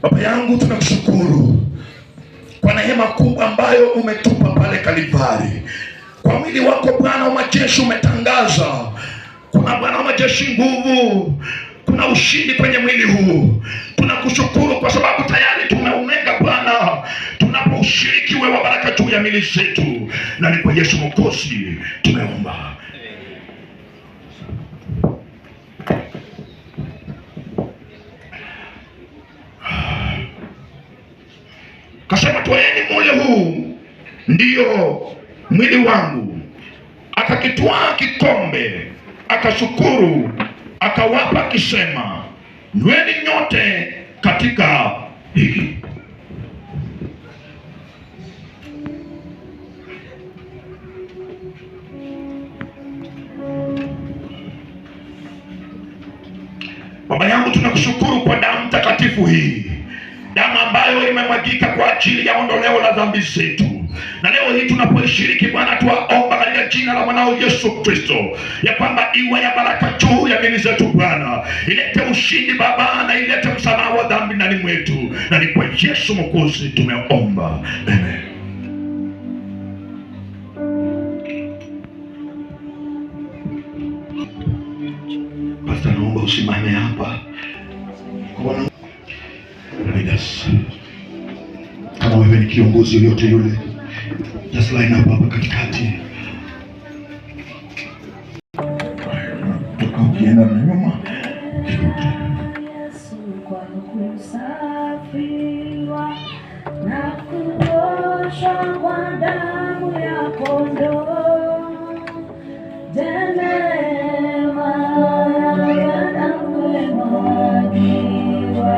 Baba yangu, tunakushukuru kwa neema kubwa ambayo umetupa pale Kalvari. Kwa mwili wako Bwana wa majeshi umetangaza kuna Bwana wa majeshi nguvu, kuna ushindi kwenye mwili huu. Tunakushukuru kwa sababu tayari tumeumega Bwana, tunapoushiriki wewe wa baraka juu ya miili zetu, na ni kwa Yesu Mwokozi tumeomba. Kasema twaeni mule huu ndiyo mwili wangu. Akakitwaa kikombe, akashukuru, akawapa akisema, nyweni nyote katika hiki. Baba yangu, tunakushukuru kwa damu takatifu hii, damu ambayo imemwagika kwa ajili ya ondoleo la dhambi zetu. Na leo hii tunapoishiriki Bwana, tuwaomba katika jina la mwanao Yesu Kristo ya kwamba iwe ya baraka juu ya miili zetu Bwana, ilete ushindi Baba, na ilete msamaha wa dhambi ndani mwetu, na ni kwa Yesu Mwokozi tumeomba, amen. Pastor, naomba usimame hapa. Kama wewe ni kiongozi yote yule, just line up hapa katikati. Toka ukienda na nyuma Yesu kwa kusafiwa na kuoshwa kwa damu ya kondoo, neema ya damu imemwagika,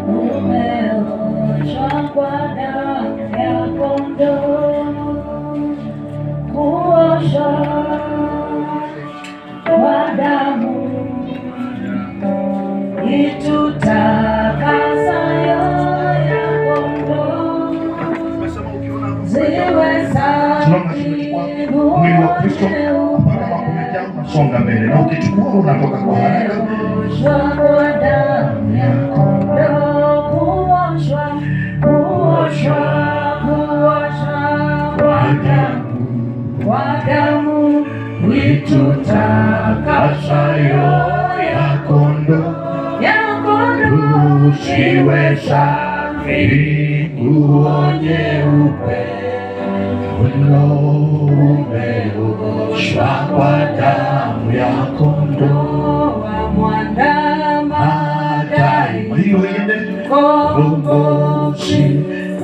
umeoshwa kwa damu ya kondoo, kuoshwa kwa damu itutakasayo ya kondoo, ziwe safi mwili wa Kristo. Kama kumejaa unasonga mbele, na ukichukua unatoka kwa haraka. kuoshwa kwa damu ya kondoo, kuoshwa kwa damu itutakasayo ya kondoo, Usiwe safi, nguo nyeupe, umeoshwa kwa damu ya kondoo, mwandama daima hiyo iende kombozi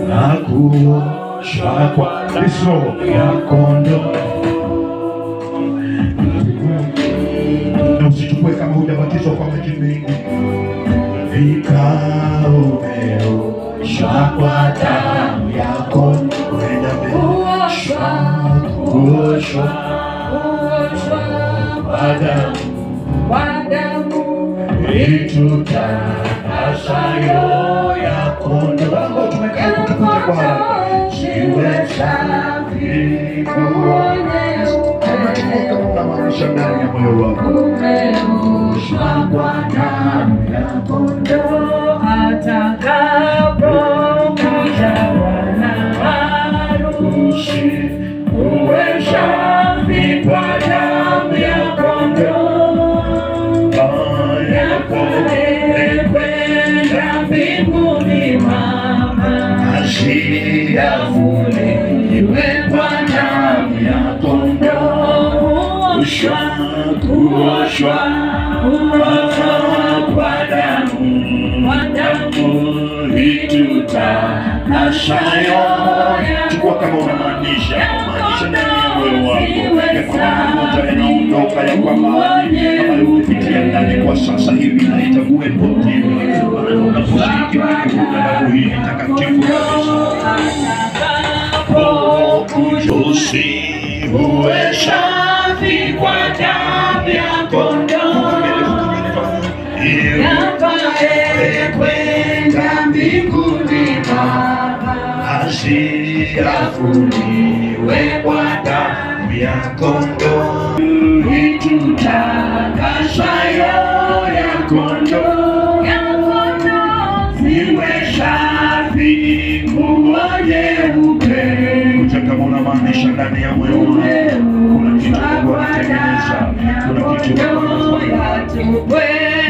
na kuoshwa kwa damu ya kondoo. Na usichukue kama hujabatizwa kwa maji mengi. Umeoshwa kwa damu ya kondoo, kuoshwa kwa damu itutakasayo ya kondoo. Tumekaa kutukuta kwa haraka. Siwe safi, nguo nyeupe, unamaanisha ndani ya moyo wako, umeoshwa kwa damu ya kondoo, atakapokuja bwana harusi, uwe safi kwa damu ya kondoo, kwenda mbinguni mama, asiyavuliwe kwa damu ya kondoo, kuoshwa kwa damu itutakasayo. chukua kama unamaanisha ndani ya moyo wako ya kwamba moto yanaondoka, ya kwamba kama ukipitia ndani kwa sasa hivi na itakuwepo tena, maana unaposhiriki kwenye damu hii takatifu uwe safi kwa damu ya kondoo, kwenda mbinguni Baba, asiyavuliwe kwa damu ya kondoo, itutakasayo ya kondoo, ziwe unamaanisha ndani ya moyo wako. Kuna kitu Mungu anatengeneza, kuna kitu Mungu anafanya.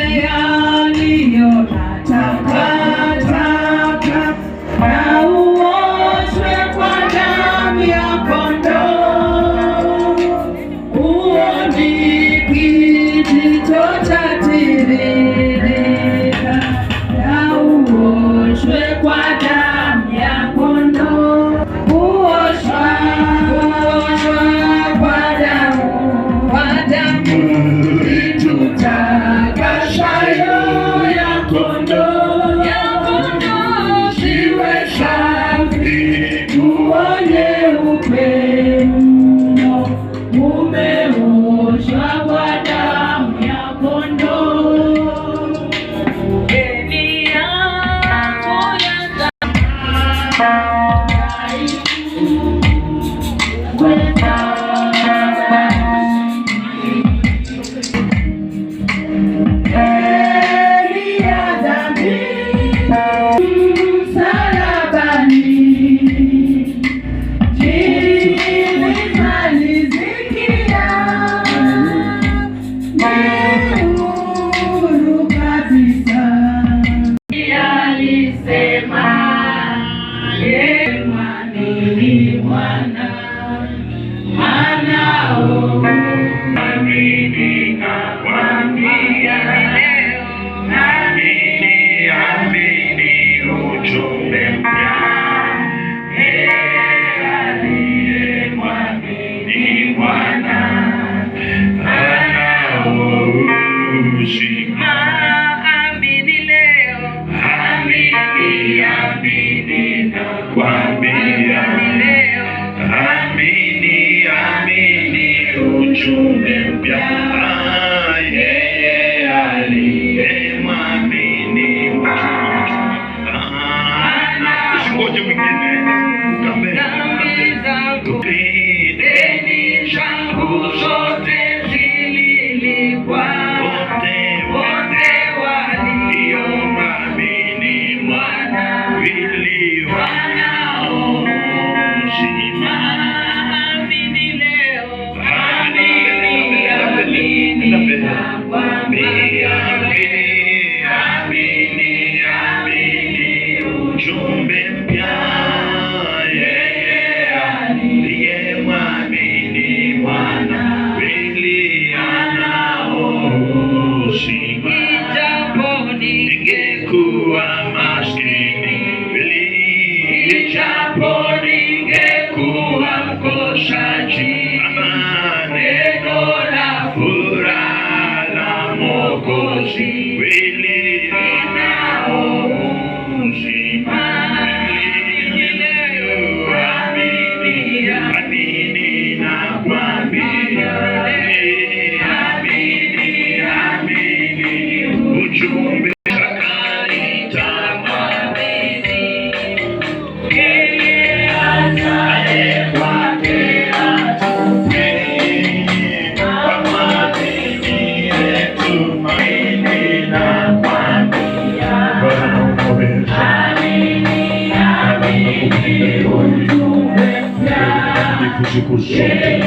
Siku zote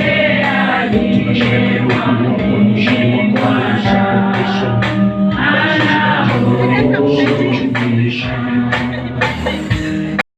tunasherehekea ukuu wako na ushindi wako wa Yesu Kristo.